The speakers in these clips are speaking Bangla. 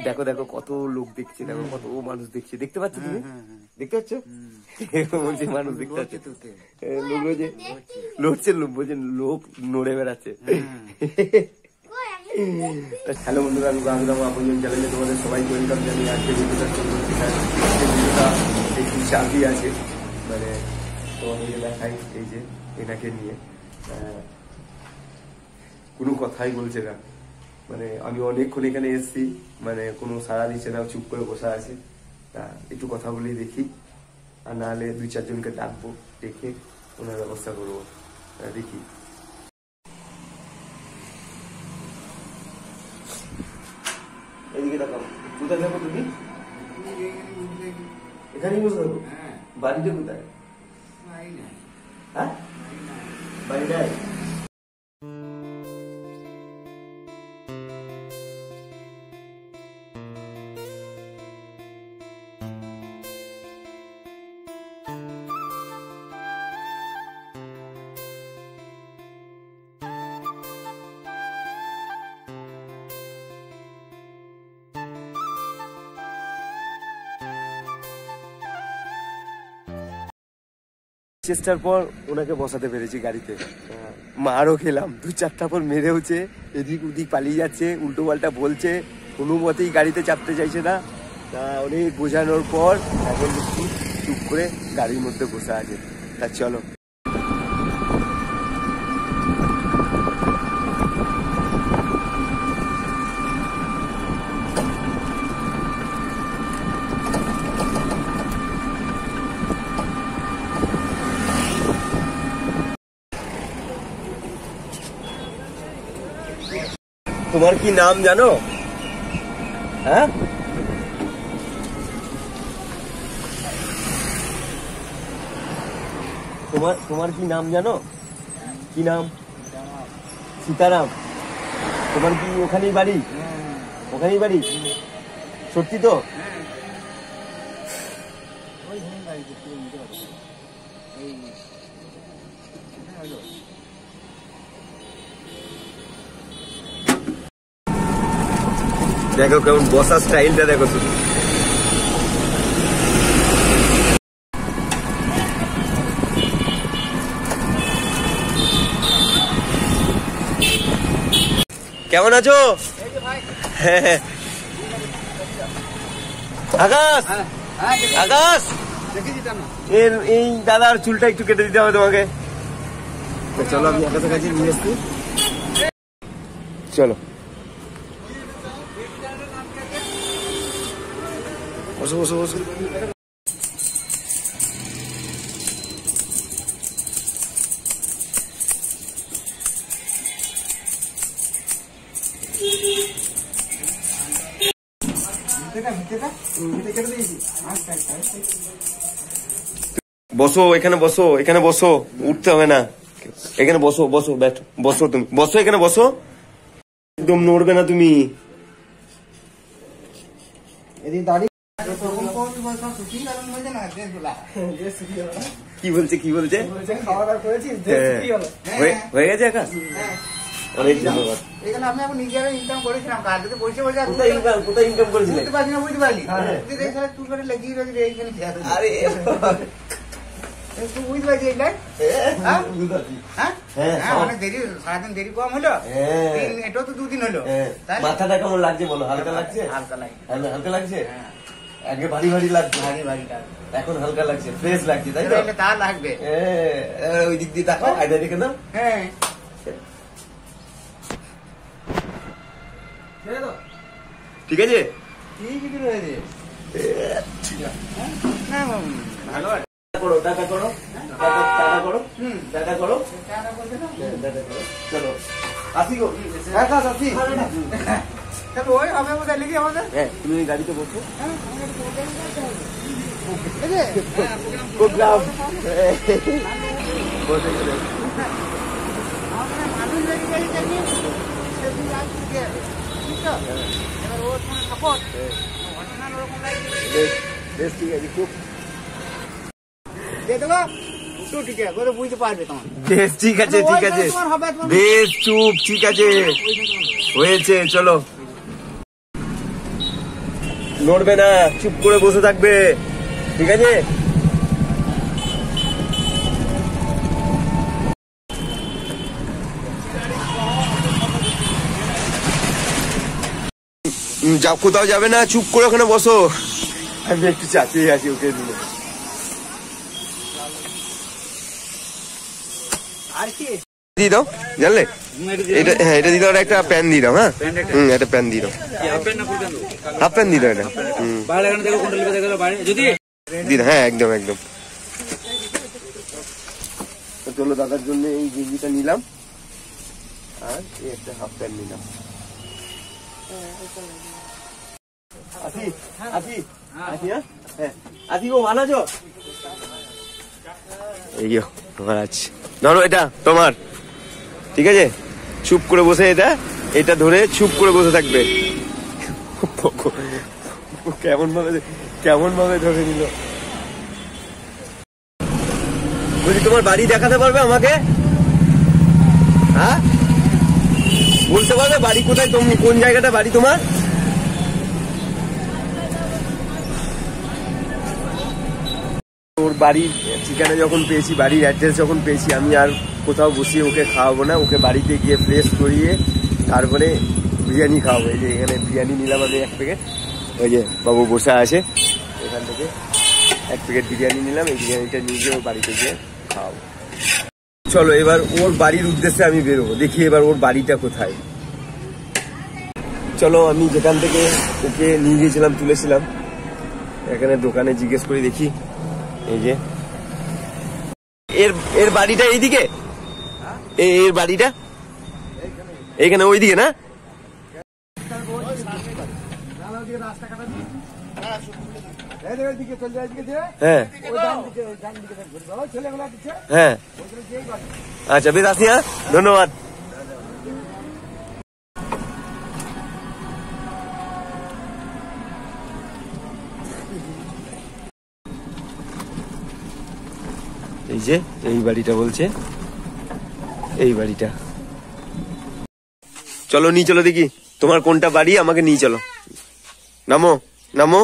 দেখো দেখো কত লোক দেখছে, দেখো কত মানুষ দেখছে, দেখতে পাচ্ছ তুমি? দেখতে পাচ্ছ? বলছি মানুষ দেখতে পাচ্ছে, লোক বলছে লড়ছে, লোক বলছে লোক নড়ে বেড়াচ্ছে। হ্যালো বন্ধুরা, গাঙ্গরাম আপনজন চ্যানেলে তোমাদের সবাইকে ওয়েলকাম জানিয়ে আজকে ভিডিওটা শুরু করছি। ভিডিওটা একটু চাকরি আছে, মানে তোমাদেরকে দেখাই। এই যে এনাকে নিয়ে কোনো কথাই বলছে না, মানে আমি অনেকক্ষণ এখানে এসেছি, মানে কোনো সাড়া দিচ্ছে না, চুপ করে বসা আছে। তা একটু কথা বলেই দেখি, আর নাহলে 2-4 জনকে ডাকবো, ডেকে ওনার ব্যবস্থা করবো। দেখি এদিকে দেখাও। কোথায় থাকো তুমি? এখানেই বসে থাকো? বাড়িটা কোথায়? হ্যাঁ, বাড়িটায়। চেষ্টার পর ওনাকে বসাতে পেরেছি গাড়িতে, মারও খেলাম, 2-4 থাপ্পড় মেরেওছে, এদিক ওদিক পালিয়ে যাচ্ছে, উল্টো পাল্টা বলছে, কোনো মতেই গাড়িতে চাপতে চাইছে না। তা অনেক বোঝানোর পর এখন দেখছি চুপ করে গাড়ির মধ্যে বসে আছে। তা চলো তোমার কি নাম জানো? হ্যাঁ, তোমার কি নাম জানো? কি নাম? সীতারাম। তোমার কি ওখানেই বাড়ি? ওখানেই বাড়ি? সত্যি তো? দেখো কেমন বসার স্টাইলটা দেখো শুধু। কেমন আছো? আকাশ, আকাশ, এই দাদার চুলটা একটু কেটে দিতে হবে তোমাকে। চলো আমি আকাশের কাছে নিয়ে এসছি, চলো বসো বসো বসো। বসো এখানে, বসো এখানে, বসো, উঠতে হবে না, এখানে বসো, বসো, ব্যাঠো, বসো, তুমি বসো এখানে, বসো, একদম নড়বে না তুমি। কি বলছে, কি বলছে? হয়ে গেছে আকাশ? অনেক ধন্যবাদ। কোথায় ইনকাম করেছিলেন? সারাদিন দেরি কম হলো, এটাও তো 2 দিন হলো। মাথাটা কেমন লাগছে বলো? হালকা লাগছে? হালকা লাগছে। আগে ভারী ভারী লাগছে, এখন হালকা লাগছে, ফ্রেশ লাগছে, তাই তো? তা লাগবে। ওই দিক দিয়ে তাকাও, আইডা দেখে নাও। হ্যাঁ, ঠিক আছে, ঠিকই রয়েছে। করো, টাকা করো, টাকা করো, টাকা করো, চলো আসি গো। আসি, ওই হবে বোধহয় লিখি আমাদের। হ্যাঁ, তুমি ওই গাড়িতে বসো। প্রোগ্রাম বসে গেলে বেশ, ঠিক আছে, খুব বুঝতে পারবে তোমার। বেশ, ঠিক আছে, ঠিক আছে, বেশ, চুপ, ঠিক আছে, হয়েছে, চলো। নড়বে না, চুপ করে বসে থাকবে, ঠিক আছে? কোথাও যাবে না, চুপ করে ওখানে বসো। আমি একটু চাপিয়ে আছি ওকে দিলে। আর কি দিয়ে দাও, জানলে এটা, হ্যাঁ এটা দিয়ে দাও, একটা প্যান দিয়ে দাও। হ্যাঁ একটা প্যান দিয়ে দাও, হাফ প্যান দিয়ে দাও এটা। দিয়ে দাও, হ্যাঁ একদম একদম। চলো দাদার জন্য এই গেঞ্জিটা নিলাম আর এই একটা হাফ প্যান্ট নিলাম। আসি আসি আসি, হ্যাঁ আসি, ও ভালো আছো? এই তোমার আছে, ধরো এটা তোমার, ঠিক আছে? চুপ করে বসে এটা ধরে চুপ করে বসে থাকবে। কেমন ভাবে ধরে নিল। বলছি তোমার বাড়ি দেখাতে পারবে আমাকে? হ্যাঁ বলতে পারবে বাড়ি কোথায়, তুমি কোন জায়গাটা বাড়ি তোমার? ওর বাড়ির ঠিকানা যখন পেয়েছি, বাড়ির অ্যাড্রেস যখন পেয়েছি, আমি আর কোথাও বসিয়ে ওকে খাওয়াবো না, ওকে বাড়িতে গিয়ে ফ্রেশ করিয়ে তারপরে বিরিয়ানি খাওয়াবো। এই যে এখানে বিরিয়ানি নিলাম আমি 1 প্যাকেট, ওই যে বাবু বসে আছে, এখান থেকে 1 প্যাকেট বিরিয়ানি নিলাম। এই বিরিয়ানিটা নিয়ে গিয়ে ওর বাড়িতে গিয়ে খাওয়াবো। চলো এবার ওর বাড়ির উদ্দেশ্যে আমি বেরোবো, দেখি এবার ওর বাড়িটা কোথায়। চলো আমি যেখান থেকে ওকে নিয়ে গিয়েছিলাম, তুলেছিলাম, এখানে দোকানে জিজ্ঞেস করে দেখি। এই যে এর বাড়িটা এইদিকে, এর বাড়িটা এইখানে, ওইদিকে না? হ্যাঁ হ্যাঁ আচ্ছা বেশ, আসি, হ্যাঁ ধন্যবাদ। এই যে এই বাড়িটা বলছে, এই বাড়িটা। চলো নিয়ে চলো দেখি তোমার কোনটা বাড়ি, আমাকে নিয়ে চলো। নামো নামো।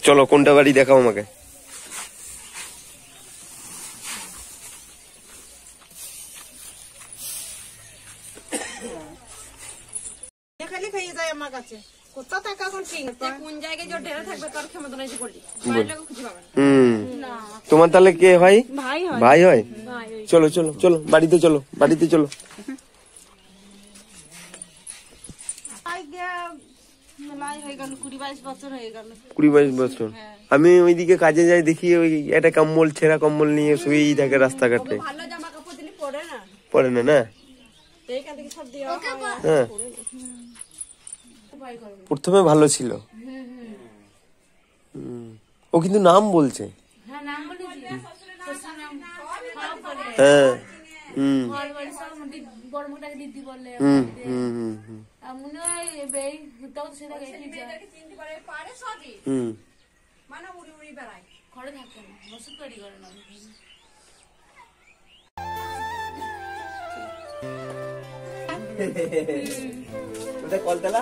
চলো কোনটা বাড়ি দেখাও আমাকে। তোমার তাহলে কে হয়? ভাই হয়। চলো চলো চলো বাড়িতে চলো, বাড়িতে চলো। 20-22 বছর। আমি ওইদিকে কাজে যাই, দেখি ওই একটা কম্বল, ছেঁড়া কম্বল নিয়ে শুয়েই থাকে রাস্তাঘাটে। পরে না না, হ্যাঁ প্রথমে ভালো ছিল। ও কিন্তু নাম বলছে। হ্যাঁ কলতলা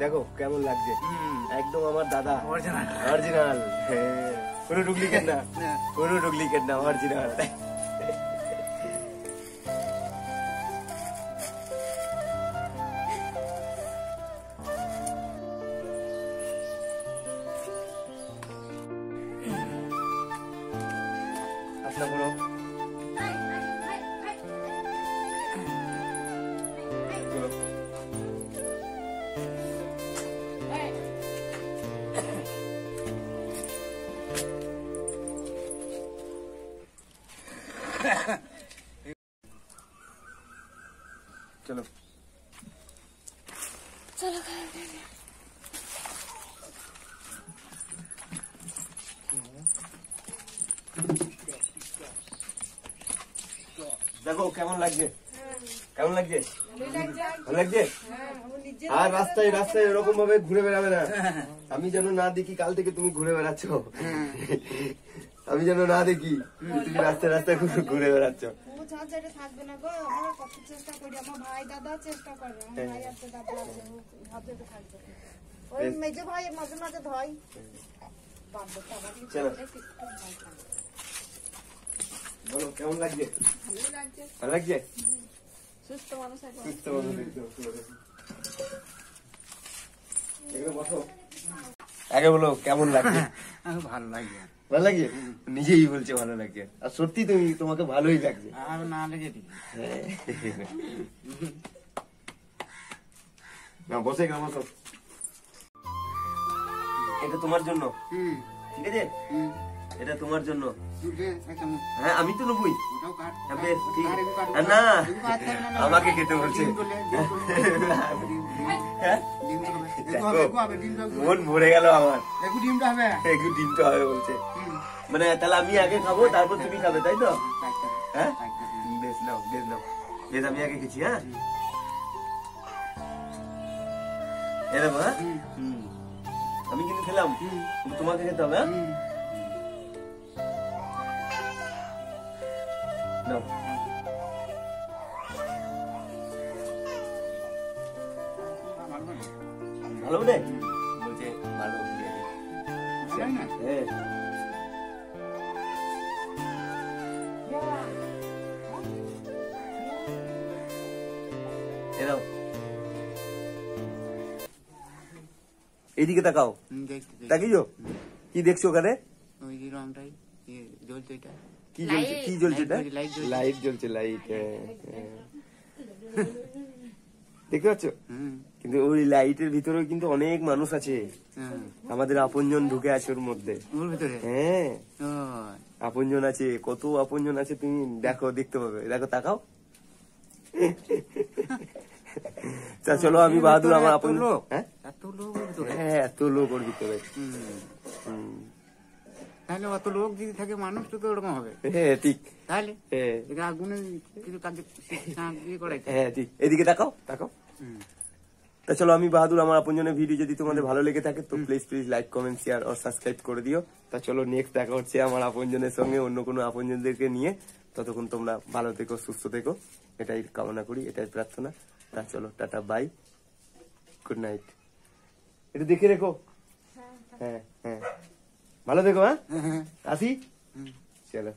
দেখো কেমন লাগছে, হুম। একদম আমার দাদা Original। অরিজিনাল। হ্যাঁ, কোনো ডুপ্লিকেট না, না। কোনো ডুপ্লিকেট না, অরিজিনাল। আপনার বড় চলো দেখো কেমন লাগছে, কেমন লাগছে, ভালো লাগছে। আর রাস্তায় রাস্তায় এরকম ভাবে ঘুরে বেড়াবে না, আমি যেন না দেখি কাল থেকে তুমি ঘুরে বেড়াচ্ছ, আমি যেন না দেখি তুমি রাস্তায় রাস্তায় ঘুরে বেড়াচ্ছ। থাকবে না গো, আমরা কত চেষ্টা করি, আমার ভাই দাদা চেষ্টা করে, আমার ভাই আছে দাদা আছে, ভাবতে তো থাকবে। ওই মেজো ভাই মাঝে মাঝে ধয় চলো বলো কেমন লাগছে, ভালো লাগছে, সুস্থ মানুষ এখন। সুস্থ মানুষ একদম। এখানে বসো, আগে বলো কেমন লাগছে। ভালো লাগে। ভালো লাগছে, নিজেই বলছে ভালো লাগছে, আর সত্যি তুমি তোমাকে ভালোই লাগছে। আর না লেগে ঠিক। না বসে গেলাম, বসো। এটা তোমার জন্য, ঠিক আছে, এটা তোমার জন্য। হ্যাঁ আমি তো নেবই। হ্যাঁ, বেশ, ঠিক আছে। না আমাকে খেতে বলছে। হ্যাঁ? দেখো, মন ভরে গেল আমার, একটু ডিমটা হবে বলছে। মানে তাহলে আমি আগে খাবো, তারপর তুমি খাবে, তাই তো? হ্যাঁ বেশ নাও, বেশ নাও, বেশ আমি আগে খেছি। হ্যাঁ এরকম, হ্যাঁ আমি কিন্তু খেলাম, কিন্তু তোমাকে খেতে হবে। হ্যাঁ নাও। ভালো বলে বলছে, ভালো হ্যাঁ। এরাও এইদিকে তাকাও, তাকিয়েছো কি দেখছো ওখানে, ওই যে রংটাই জ্বলছে, এটা কি জ্বলছে, কি জ্বলছে, এটা লাইট জ্বলছে। লাইট জ্বলছে, লাইট। দেখতে পাচ্ছ, কিন্তু ওই লাইটের ভিতরেও কিন্তু অনেক মানুষ আছে, আমাদের আপনজন ঢুকে আছে ওর মধ্যে। ওর ভিতরে হ্যাঁ আপনজন আছে, কত আপনজন আছে তুমি দেখো, দেখতে পাবে, দেখো তাকাও। তা চলো আমি বাহাদুর আমার আপন লোক। হ্যাঁ এত লোক ওর ভিতরে, হ্যাঁ এত লোক ওর ভিতরে। তাহলে অত লোক যদি থাকে, মানুষ তো ওরকম হবে। হ্যাঁ ঠিক, তাহলে হ্যাঁ এটা আগুনে কিছু কাজে দিয়ে করাইছে। হ্যাঁ ঠিক, এদিকে তাকাও, তাকাও। তা চলো আমি বাহাদুর আমার আপনজনের ভিডিও যদি তোমাদের ভালো লেগে থাকে তো প্লিজ লাইক কমেন্ট শেয়ার আর সাবস্ক্রাইব করে দিও। তা চলো নেক্সট দেখা হচ্ছে আমার আপনজনের সঙ্গে, অন্য কোনো আপনজনদেরকে নিয়ে। ততক্ষণ তোমরা ভালো থেকো, সুস্থ থেকো, এটাই কামনা করি, এটাই প্রার্থনা। তা চলো টাটা, বাই, গুড নাইট। এটা দেখে রেখো। হ্যাঁ হ্যাঁ ভালো থেকো। হ্যাঁ আসি, চলো।